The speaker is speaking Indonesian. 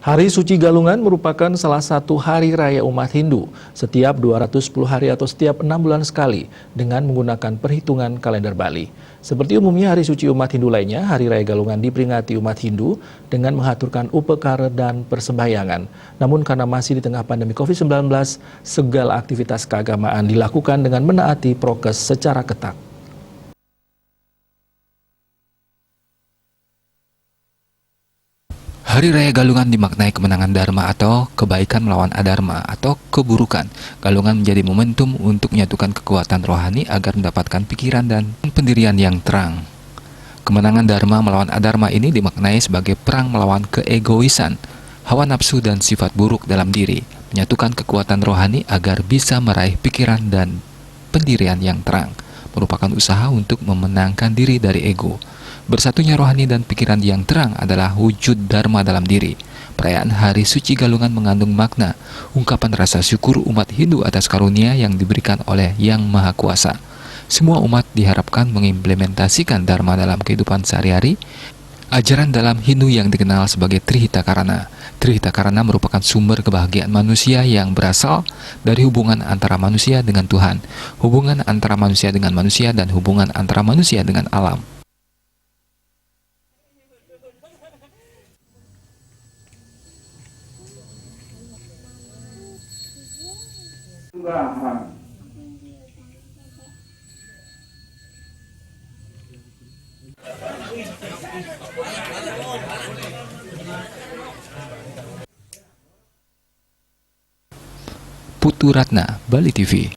Hari Suci Galungan merupakan salah satu hari raya umat Hindu setiap 210 hari atau setiap 6 bulan sekali dengan menggunakan perhitungan kalender Bali. Seperti umumnya hari suci umat Hindu lainnya, Hari Raya Galungan diperingati umat Hindu dengan mengaturkan upekara dan persembahyangan. Namun karena masih di tengah pandemi COVID-19, segala aktivitas keagamaan dilakukan dengan menaati prokes secara ketat. Hari Raya Galungan dimaknai kemenangan Dharma atau kebaikan melawan adharma atau keburukan. Galungan menjadi momentum untuk menyatukan kekuatan rohani agar mendapatkan pikiran dan pendirian yang terang. Kemenangan Dharma melawan adharma ini dimaknai sebagai perang melawan keegoisan, hawa nafsu dan sifat buruk dalam diri, menyatukan kekuatan rohani agar bisa meraih pikiran dan pendirian yang terang, merupakan usaha untuk memenangkan diri dari ego. Bersatunya rohani dan pikiran yang terang adalah wujud Dharma dalam diri. Perayaan Hari Suci Galungan mengandung makna, ungkapan rasa syukur umat Hindu atas karunia yang diberikan oleh Yang Maha Kuasa. Semua umat diharapkan mengimplementasikan Dharma dalam kehidupan sehari-hari. Ajaran dalam Hindu yang dikenal sebagai Trihita Karana. Trihita Karana merupakan sumber kebahagiaan manusia yang berasal dari hubungan antara manusia dengan Tuhan, hubungan antara manusia dengan manusia, dan hubungan antara manusia dengan alam. Putu Ratna, Bali TV.